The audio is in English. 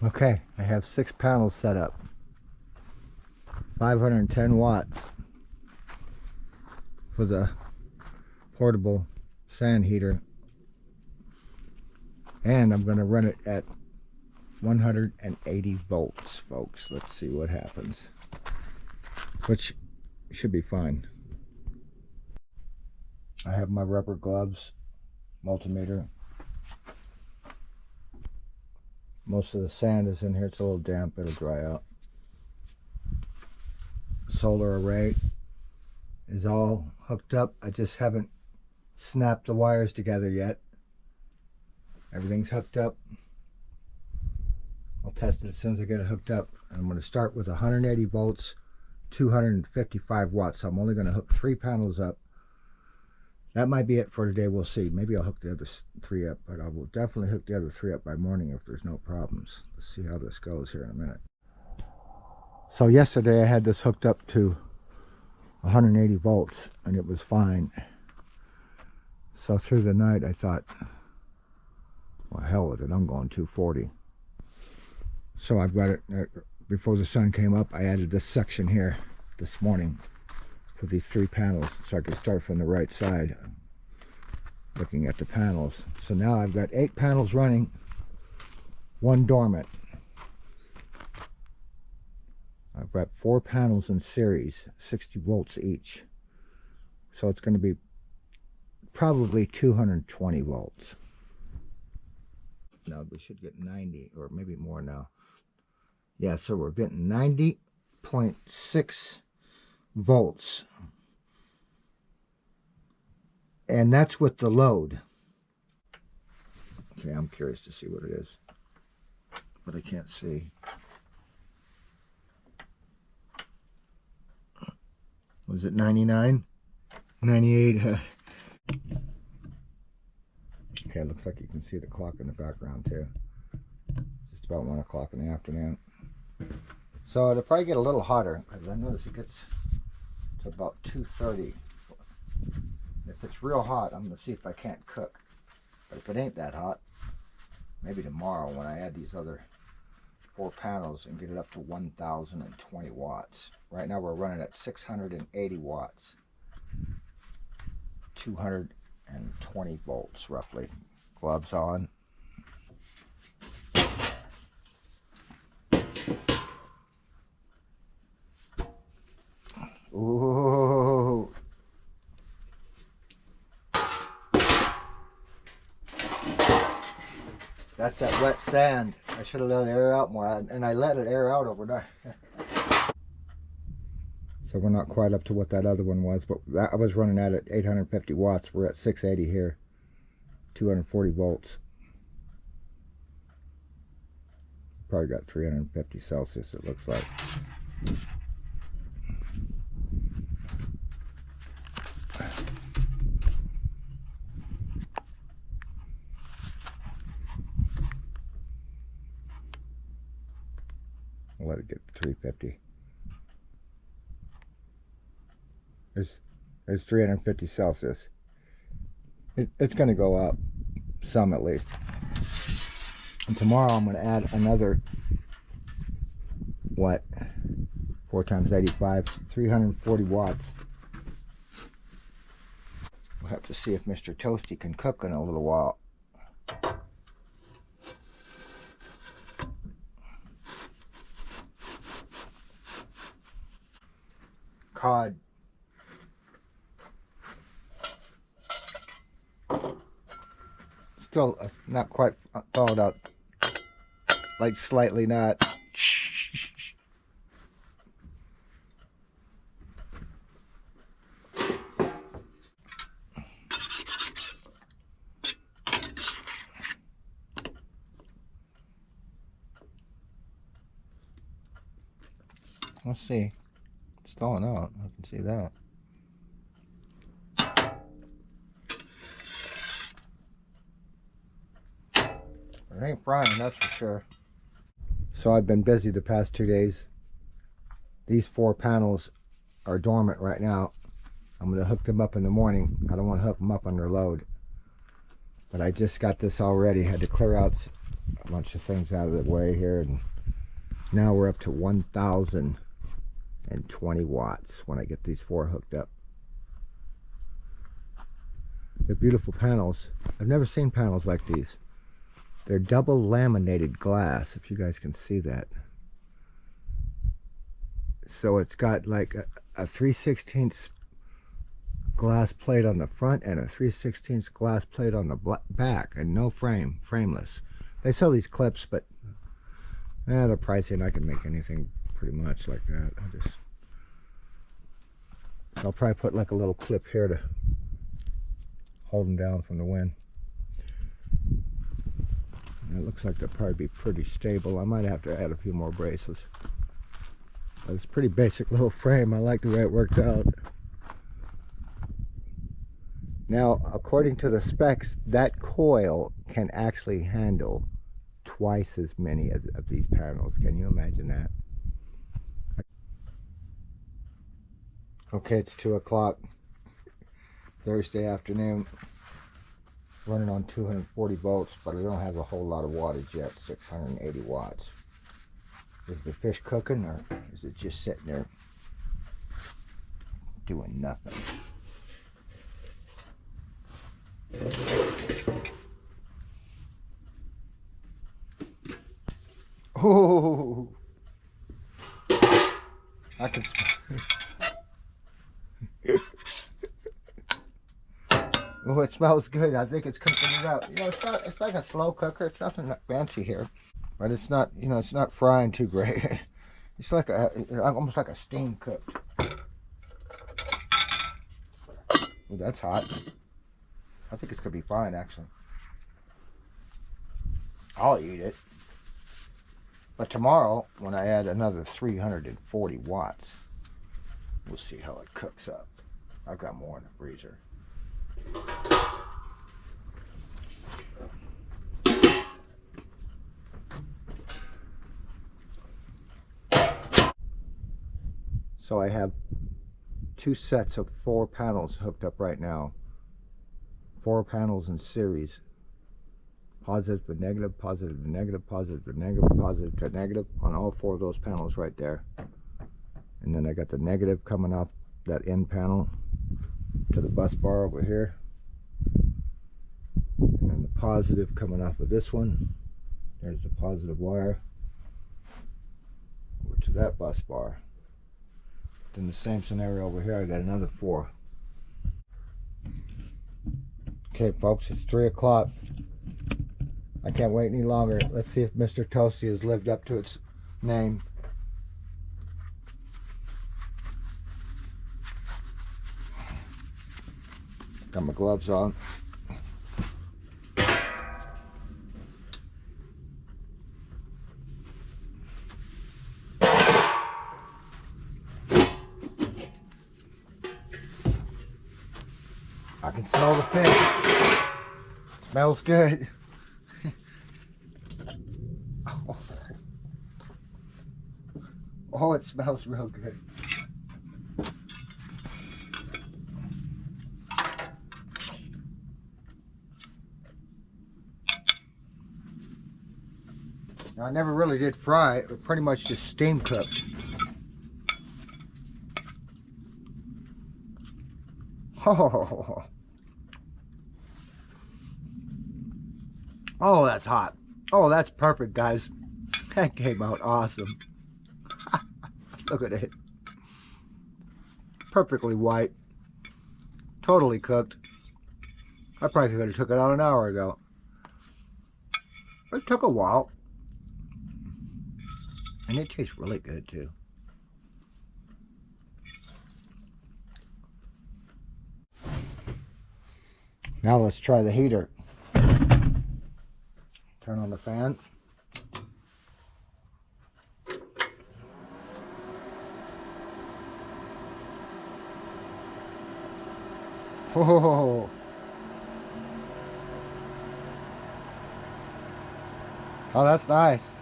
Okay, I have 6 panels set up. 510 watts for the portable sand heater. And I'm going to run it at 180 volts, folks. Let's see what happens. Which should be fine. I have my rubber gloves, multimeter. Most of the sand is in here. It's a little damp. It'll dry out. Solar array is all hooked up. I just haven't snapped the wires together yet. Everything's hooked up. I'll test it as soon as I get it hooked up. And I'm going to start with 180 volts, 255 watts. So I'm only going to hook 3 panels up. That might be it for today. We'll see. Maybe I'll hook the other 3 up, but I will definitely hook the other 3 up by morning if there's no problems. Let's see how this goes here in a minute. So yesterday I had this hooked up to 180 volts and it was fine. So through the night I thought, well, hell with it, I'm going 240. So I've got it, before the sun came up, I added this section here this morning for these 3 panels so I could start from the right side looking at the panels. So now I've got 8 panels running, 1 dormant. I've got 4 panels in series, 60 volts each. So it's going to be probably 220 volts. Now we should get 90 or maybe more now. Yeah, so we're getting 90.6 volts. And that's with the load. Okay, I'm curious to see what it is, but I can't see. Was it 99? 98? Okay, it looks like you can see the clock in the background too. It's just about 1 o'clock in the afternoon. So it'll probably get a little hotter because I notice it gets to about 2:30. If it's real hot, I'm going to see if I can't cook. But if it ain't that hot, maybe tomorrow when I add these other 4 panels and get it up to 1,020 watts. Right now we're running at 680 watts. 220 volts roughly. Gloves on. Ooh. That's that wet sand. I should have let it air out more, and I let it air out overnight. So we're not quite up to what that other one was, but I was running at 850 watts. We're at 680 here, 240 volts. Probably got 350 Celsius, it looks like. I'll let it get to 350. There's 350 Celsius. It's going to go up some at least. And tomorrow I'm going to add another, what, 4 times 85, 340 watts. We'll have to see if Mr. Toasty can cook in a little while. Cod. Still not quite thawed out, like slightly not. Let's see. It's thawing out. I can see that. It ain't frying, that's for sure. So I've been busy the past 2 days. These 4 panels are dormant right now. I'm going to hook them up in the morning. I don't want to hook them up under load. But I just got this all ready. Had to clear out a bunch of things out of the way here, and now we're up to 1,020 watts when I get these 4 hooked up. They're beautiful panels. I've never seen panels like these. They're double laminated glass, if you guys can see that. So it's got like a 3/16 glass plate on the front and a 3/16 glass plate on the back, and no frameless. They sell these clips, but they're pricey, and I can make anything pretty much like that. I'll probably put like a little clip here to hold them down from the wind. And it looks like they'll probably be pretty stable. I might have to add a few more braces. But it's a pretty basic little frame. I like the way it worked out. Now, according to the specs, that coil can actually handle twice as many of these panels. Can you imagine that? Okay, it's 2 o'clock Thursday afternoon. Running on 240 volts, but I don't have a whole lot of wattage yet. 680 watts. Is the fish cooking, or is it just sitting there doing nothing? Oh, I can smell. Oh, it smells good. I think it's cooking it up. You know, it's like a slow cooker. It's nothing that fancy here, but it's not, you know, it's not frying too great. It's like almost like a steam cooked. Oh, that's hot. I think it's gonna be fine, actually. I'll eat it. But tomorrow, when I add another 340 watts, we'll see how it cooks up. I've got more in the freezer. So I have 2 sets of 4 panels hooked up right now. 4 panels in series. Positive to negative, positive to negative, positive to negative, positive to negative on all 4 of those panels right there. And then I got the negative coming off that end panel to the bus bar over here. And then the positive coming off of this one. There's the positive wire over to that bus bar. Then the same scenario over here, I got another 4. Okay, folks, it's 3 o'clock. I can't wait any longer. Let's see if Mr. Toasty has lived up to its name. Got my gloves on. I can smell the fish. It smells good. Oh, it smells real good. Now, I never really did fry it, but pretty much just steam cooked. Oh, oh, that's hot. Oh, that's perfect, guys. That came out awesome. Look at it. Perfectly white. Totally cooked. I probably could have took it out an hour ago. It took a while. And it tastes really good too. Now let's try the heater. Turn on the fan. Oh, oh, that's nice.